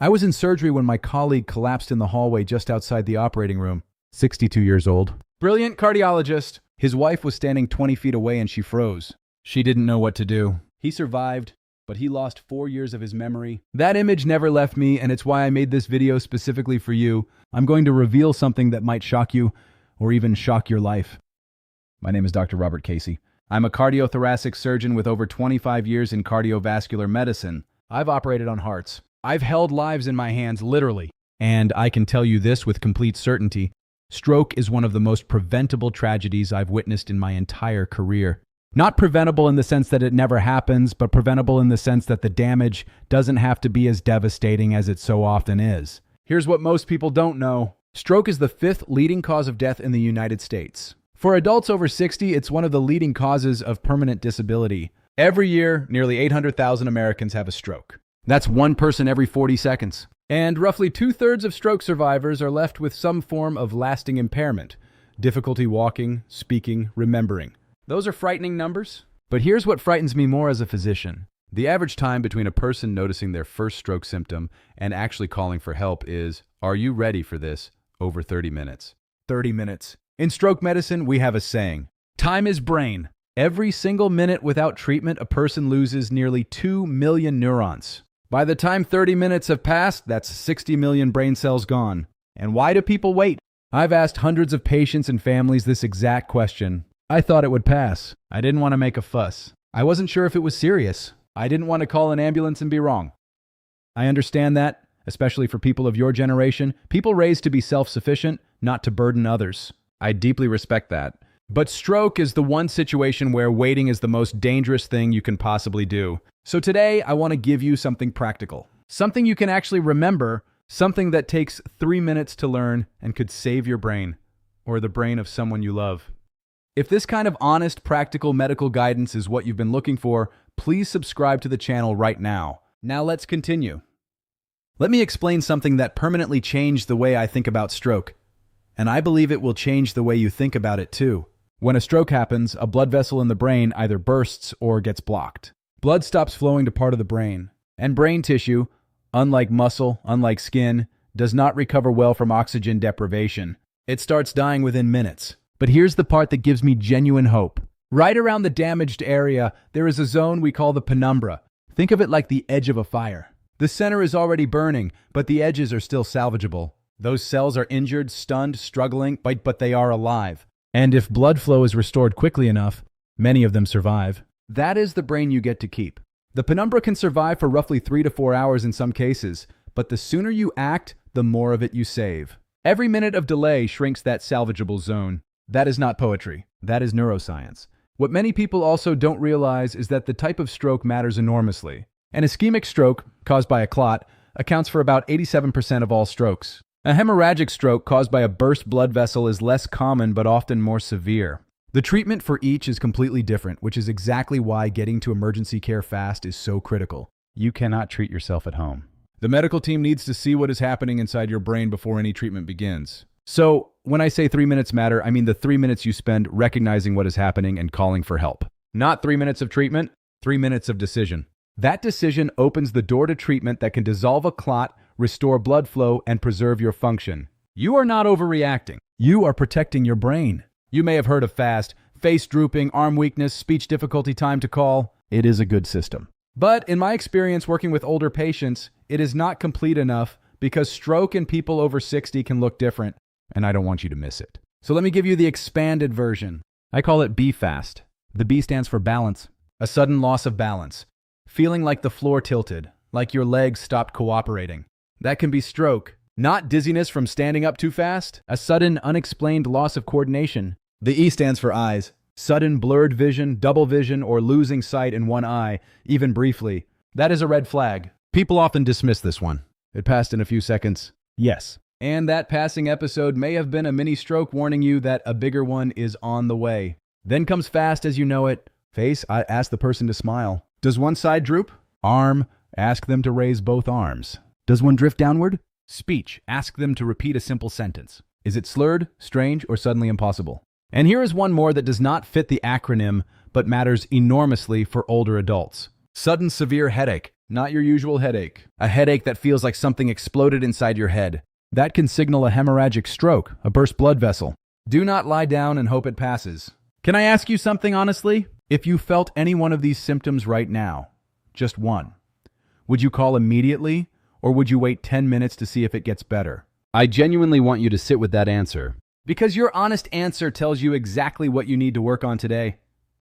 I was in surgery when my colleague collapsed in the hallway just outside the operating room. 62 years old. Brilliant cardiologist. His wife was standing 20 feet away and she froze. She didn't know what to do. He survived, but he lost 4 years of his memory. That image never left me, and it's why I made this video specifically for you. I'm going to reveal something that might shock you, or even shock your life. My name is Dr. Robert Casey. I'm a cardiothoracic surgeon with over 25 years in cardiovascular medicine. I've operated on hearts. I've held lives in my hands, literally. And I can tell you this with complete certainty. Stroke is one of the most preventable tragedies I've witnessed in my entire career. Not preventable in the sense that it never happens, but preventable in the sense that the damage doesn't have to be as devastating as it so often is. Here's what most people don't know. Stroke is the 5th leading cause of death in the United States. For adults over 60, it's one of the leading causes of permanent disability. Every year, nearly 800,000 Americans have a stroke. That's one person every 40 seconds. And roughly 2/3 of stroke survivors are left with some form of lasting impairment, difficulty walking, speaking, remembering. Those are frightening numbers. But here's what frightens me more as a physician. The average time between a person noticing their first stroke symptom and actually calling for help is, are you ready for this? Over 30 minutes. 30 minutes. In stroke medicine, we have a saying, time is brain. Every single minute without treatment, a person loses nearly 2 million neurons. By the time 30 minutes have passed, that's 60 million brain cells gone. And why do people wait? I've asked hundreds of patients and families this exact question. I thought it would pass. I didn't want to make a fuss. I wasn't sure if it was serious. I didn't want to call an ambulance and be wrong. I understand that, especially for people of your generation, people raised to be self-sufficient, not to burden others. I deeply respect that. But stroke is the one situation where waiting is the most dangerous thing you can possibly do. So today, I want to give you something practical. Something you can actually remember, something that takes 3 minutes to learn and could save your brain, or the brain of someone you love. If this kind of honest, practical medical guidance is what you've been looking for, please subscribe to the channel right now. Now let's continue. Let me explain something that permanently changed the way I think about stroke. And I believe it will change the way you think about it too. When a stroke happens, a blood vessel in the brain either bursts or gets blocked. Blood stops flowing to part of the brain. And brain tissue, unlike muscle, unlike skin, does not recover well from oxygen deprivation. It starts dying within minutes. But here's the part that gives me genuine hope. Right around the damaged area, there is a zone we call the penumbra. Think of it like the edge of a fire. The center is already burning, but the edges are still salvageable. Those cells are injured, stunned, struggling, but they are alive. And if blood flow is restored quickly enough, many of them survive. That is the brain you get to keep. The penumbra can survive for roughly 3 to 4 hours in some cases, but the sooner you act, the more of it you save. Every minute of delay shrinks that salvageable zone. That is not poetry. That is neuroscience. What many people also don't realize is that the type of stroke matters enormously. An ischemic stroke, caused by a clot, accounts for about 87% of all strokes. A hemorrhagic stroke caused by a burst blood vessel is less common but often more severe. The treatment for each is completely different, which is exactly why getting to emergency care fast is so critical. You cannot treat yourself at home. The medical team needs to see what is happening inside your brain before any treatment begins. So, when I say 3 minutes matter, I mean the 3 minutes you spend recognizing what is happening and calling for help. Not 3 minutes of treatment, 3 minutes of decision. That decision opens the door to treatment that can dissolve a clot, restore blood flow, and preserve your function. You are not overreacting. You are protecting your brain. You may have heard of FAST, face drooping, arm weakness, speech difficulty, time to call. It is a good system. But in my experience working with older patients, it is not complete enough because stroke in people over 60 can look different, and I don't want you to miss it. So let me give you the expanded version. I call it BFAST. The B stands for balance. A sudden loss of balance. Feeling like the floor tilted, like your legs stopped cooperating. That can be stroke. Not dizziness from standing up too fast. A sudden, unexplained loss of coordination. The E stands for eyes. Sudden blurred vision, double vision, or losing sight in one eye, even briefly. That is a red flag. People often dismiss this one. It passed in a few seconds. Yes. And that passing episode may have been a mini stroke warning you that a bigger one is on the way. Then comes fast as you know it. Face, I ask the person to smile. Does one side droop? Arm, ask them to raise both arms. Does one drift downward? Speech, ask them to repeat a simple sentence. Is it slurred, strange, or suddenly impossible? And here is one more that does not fit the acronym, but matters enormously for older adults. Sudden severe headache. not your usual headache. A headache that feels like something exploded inside your head. That can signal a hemorrhagic stroke, a burst blood vessel. Do not lie down and hope it passes. Can I ask you something honestly? If you felt any one of these symptoms right now, just one, would you call immediately, or would you wait 10 minutes to see if it gets better? I genuinely want you to sit with that answer, because your honest answer tells you exactly what you need to work on today.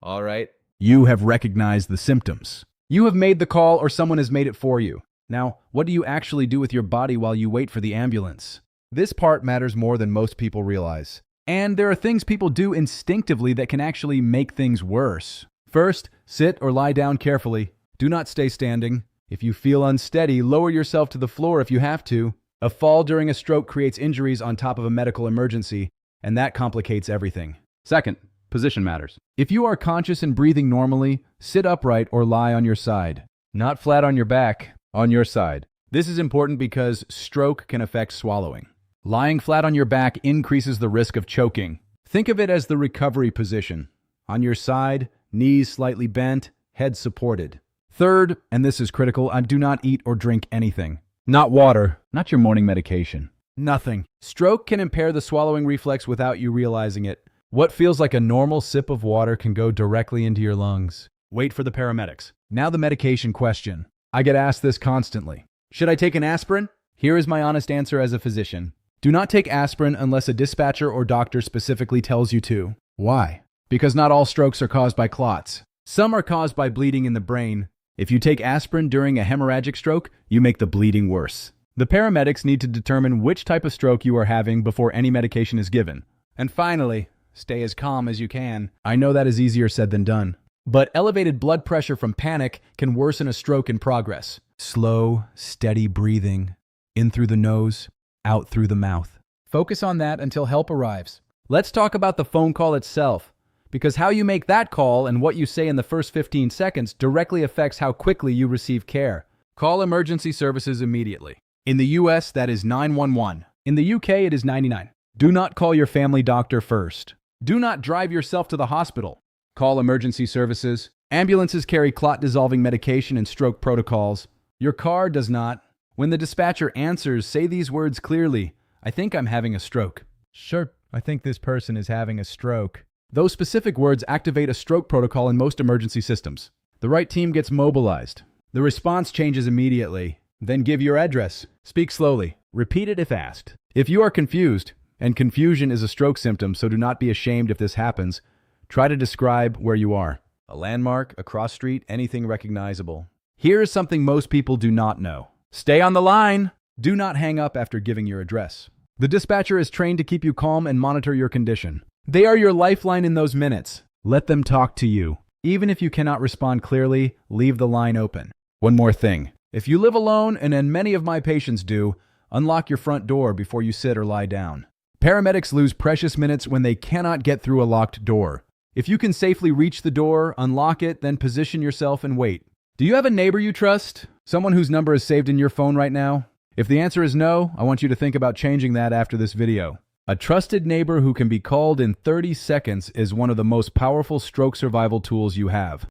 All right. You have recognized the symptoms. You have made the call, or someone has made it for you. Now, what do you actually do with your body while you wait for the ambulance? This part matters more than most people realize. And there are things people do instinctively that can actually make things worse. First, sit or lie down carefully. Do not stay standing. If you feel unsteady, lower yourself to the floor if you have to. A fall during a stroke creates injuries on top of a medical emergency, and that complicates everything. Second, position matters. If you are conscious and breathing normally, sit upright or lie on your side. Not flat on your back, on your side. This is important because stroke can affect swallowing. Lying flat on your back increases the risk of choking. Think of it as the recovery position. On your side, knees slightly bent, head supported. Third, and this is critical, do not eat or drink anything. Not water, not your morning medication. Nothing. Stroke can impair the swallowing reflex without you realizing it. What feels like a normal sip of water can go directly into your lungs. Wait for the paramedics. Now the medication question. I get asked this constantly. Should I take an aspirin? Here is my honest answer as a physician. Do not take aspirin unless a dispatcher or doctor specifically tells you to. Why? Because not all strokes are caused by clots. Some are caused by bleeding in the brain. If you take aspirin during a hemorrhagic stroke, you make the bleeding worse. The paramedics need to determine which type of stroke you are having before any medication is given. And finally, stay as calm as you can. I know that is easier said than done. But elevated blood pressure from panic can worsen a stroke in progress. Slow, steady breathing. In through the nose, out through the mouth. Focus on that until help arrives. Let's talk about the phone call itself, because how you make that call and what you say in the first 15 seconds directly affects how quickly you receive care. Call emergency services immediately. In the US, that is 911. In the UK, it is 99. Do not call your family doctor first. Do not drive yourself to the hospital. Call emergency services. Ambulances carry clot-dissolving medication and stroke protocols. Your car does not. When the dispatcher answers, say these words clearly. I think I'm having a stroke. Sure, I think this person is having a stroke. Those specific words activate a stroke protocol in most emergency systems. The right team gets mobilized. The response changes immediately. Then give your address. Speak slowly. Repeat it if asked. If you are confused, and confusion is a stroke symptom, so do not be ashamed if this happens, try to describe where you are. A landmark, a cross street, anything recognizable. Here is something most people do not know. Stay on the line. Do not hang up after giving your address. The dispatcher is trained to keep you calm and monitor your condition. They are your lifeline in those minutes. Let them talk to you. Even if you cannot respond clearly, leave the line open. One more thing. If you live alone, and many of my patients do, unlock your front door before you sit or lie down. Paramedics lose precious minutes when they cannot get through a locked door. If you can safely reach the door, unlock it, then position yourself and wait. Do you have a neighbor you trust? Someone whose number is saved in your phone right now? If the answer is no, I want you to think about changing that after this video. A trusted neighbor who can be called in 30 seconds is one of the most powerful stroke survival tools you have.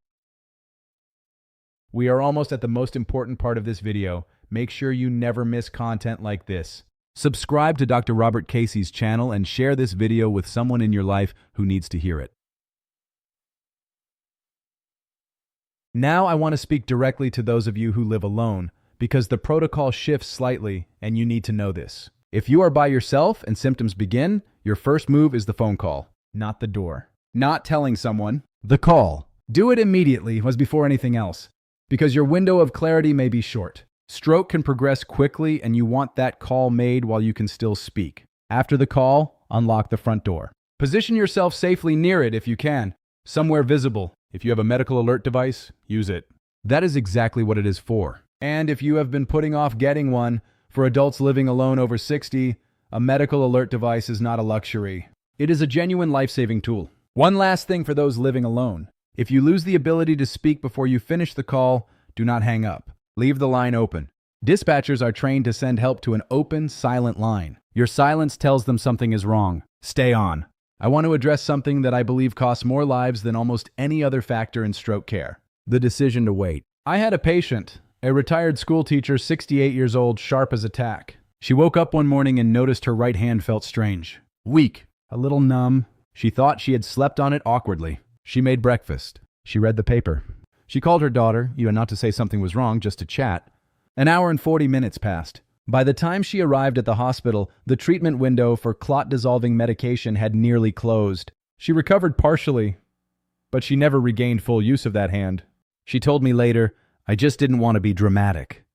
We are almost at the most important part of this video. Make sure you never miss content like this. Subscribe to Dr. Robert Casey's channel and share this video with someone in your life who needs to hear it. Now I want to speak directly to those of you who live alone, because the protocol shifts slightly and you need to know this. If you are by yourself and symptoms begin, your first move is the phone call, not the door. Not telling someone, the call. Do it immediately as before anything else, because your window of clarity may be short. Stroke can progress quickly and you want that call made while you can still speak. After the call, unlock the front door. Position yourself safely near it if you can, somewhere visible. If you have a medical alert device, use it. That is exactly what it is for. And if you have been putting off getting one, for adults living alone over 60, a medical alert device is not a luxury. It is a genuine life-saving tool. One last thing for those living alone. If you lose the ability to speak before you finish the call, do not hang up. Leave the line open. Dispatchers are trained to send help to an open, silent line. Your silence tells them something is wrong. Stay on. I want to address something that I believe costs more lives than almost any other factor in stroke care. The decision to wait. I had a patient, A retired school teacher, 68 years old, sharp as a tack. She woke up one morning and noticed her right hand felt strange. Weak, a little numb. She thought she had slept on it awkwardly. She made breakfast. She read the paper. She called her daughter, not to say something was wrong, just to chat. An hour and 40 minutes passed. By the time she arrived at the hospital, the treatment window for clot-dissolving medication had nearly closed. She recovered partially, but she never regained full use of that hand. She told me later, "I just didn't want to be dramatic."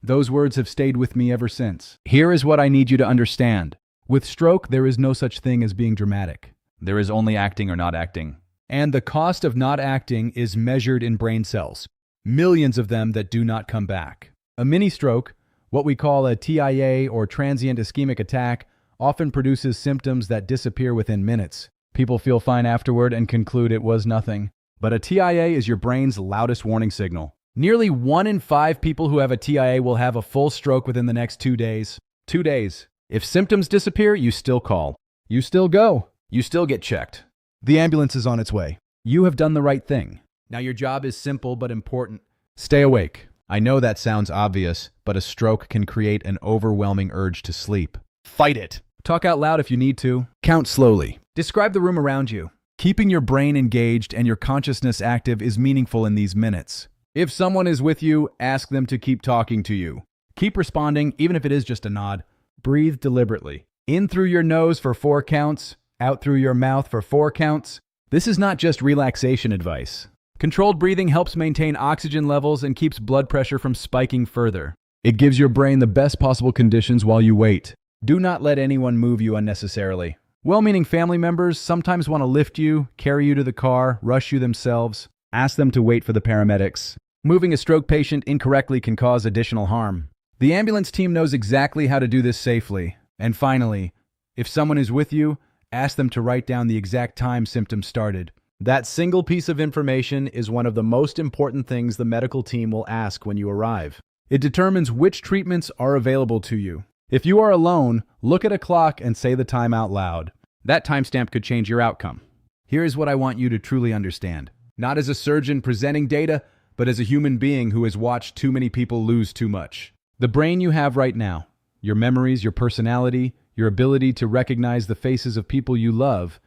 Those words have stayed with me ever since. Here is what I need you to understand. With stroke, there is no such thing as being dramatic. There is only acting or not acting. And the cost of not acting is measured in brain cells. Millions of them that do not come back. A mini stroke, what we call a TIA or transient ischemic attack, often produces symptoms that disappear within minutes. People feel fine afterward and conclude it was nothing. But a TIA is your brain's loudest warning signal. Nearly 1 in 5 people who have a TIA will have a full stroke within the next 2 days. 2 days. If symptoms disappear, you still call. You still go. You still get checked. The ambulance is on its way. You have done the right thing. Now your job is simple but important. Stay awake. I know that sounds obvious, but a stroke can create an overwhelming urge to sleep. Fight it. Talk out loud if you need to. Count slowly. Describe the room around you. Keeping your brain engaged and your consciousness active is meaningful in these minutes. If someone is with you, ask them to keep talking to you. Keep responding, even if it is just a nod. Breathe deliberately. In through your nose for 4 counts, out through your mouth for 4 counts. This is not just relaxation advice. Controlled breathing helps maintain oxygen levels and keeps blood pressure from spiking further. It gives your brain the best possible conditions while you wait. Do not let anyone move you unnecessarily. Well-meaning family members sometimes want to lift you, carry you to the car, rush you themselves. Ask them to wait for the paramedics. Moving a stroke patient incorrectly can cause additional harm. The ambulance team knows exactly how to do this safely. And finally, if someone is with you, ask them to write down the exact time symptoms started. That single piece of information is one of the most important things the medical team will ask when you arrive. It determines which treatments are available to you. If you are alone, look at a clock and say the time out loud. That timestamp could change your outcome. Here is what I want you to truly understand. Not as a surgeon presenting data, but as a human being who has watched too many people lose too much. The brain you have right now, your memories, your personality, your ability to recognize the faces of people you love,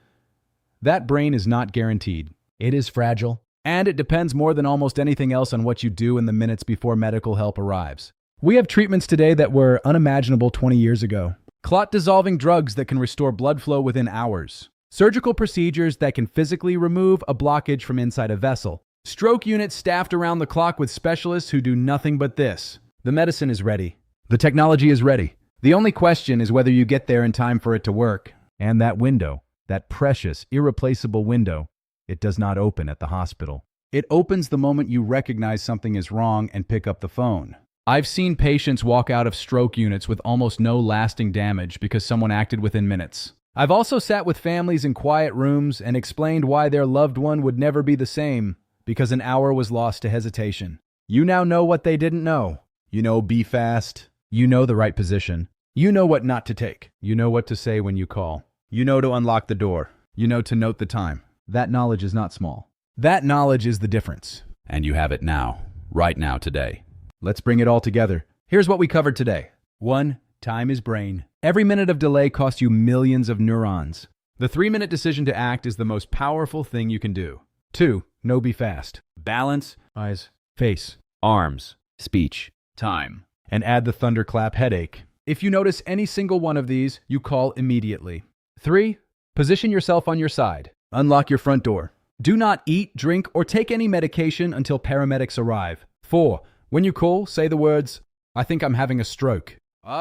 that brain is not guaranteed. It is fragile, and it depends more than almost anything else on what you do in the minutes before medical help arrives. We have treatments today that were unimaginable 20 years ago. Clot-dissolving drugs that can restore blood flow within hours. Surgical procedures that can physically remove a blockage from inside a vessel. Stroke units staffed around the clock with specialists who do nothing but this. The medicine is ready. The technology is ready. The only question is whether you get there in time for it to work. And that window, that precious, irreplaceable window, it does not open at the hospital. It opens the moment you recognize something is wrong and pick up the phone. I've seen patients walk out of stroke units with almost no lasting damage because someone acted within minutes. I've also sat with families in quiet rooms and explained why their loved one would never be the same because an hour was lost to hesitation. You now know what they didn't know. You know, be fast. You know the right position. You know what not to take. You know what to say when you call. You know to unlock the door. You know to note the time. That knowledge is not small. That knowledge is the difference. And you have it now, right now, today. Let's bring it all together. Here's what we covered today. 1. Time is brain. Every minute of delay costs you millions of neurons. The 3-minute decision to act is the most powerful thing you can do. 2. Know be fast. Balance, eyes, face, arms, speech, time. And add the thunderclap headache. If you notice any single one of these, you call immediately. 3. Position yourself on your side. Unlock your front door. Do not eat, drink, or take any medication until paramedics arrive. 4. When you call, say the words, "I think I'm having a stroke."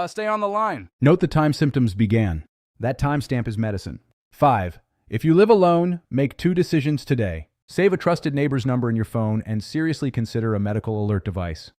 Stay on the line. Note the time symptoms began. That timestamp is medicine. 5. If you live alone, make 2 decisions today. Save a trusted neighbor's number in your phone and seriously consider a medical alert device.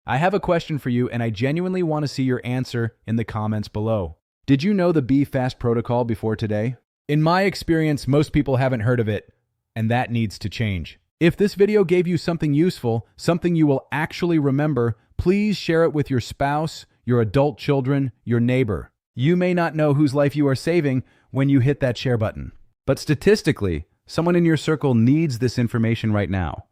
I have a question for you, and I genuinely want to see your answer in the comments below. Did you know the Be Fast protocol before today? In my experience, most people haven't heard of it, and that needs to change. If this video gave you something useful, something you will actually remember, please share it with your spouse, your adult children, your neighbor. You may not know whose life you are saving when you hit that share button. But statistically, someone in your circle needs this information right now.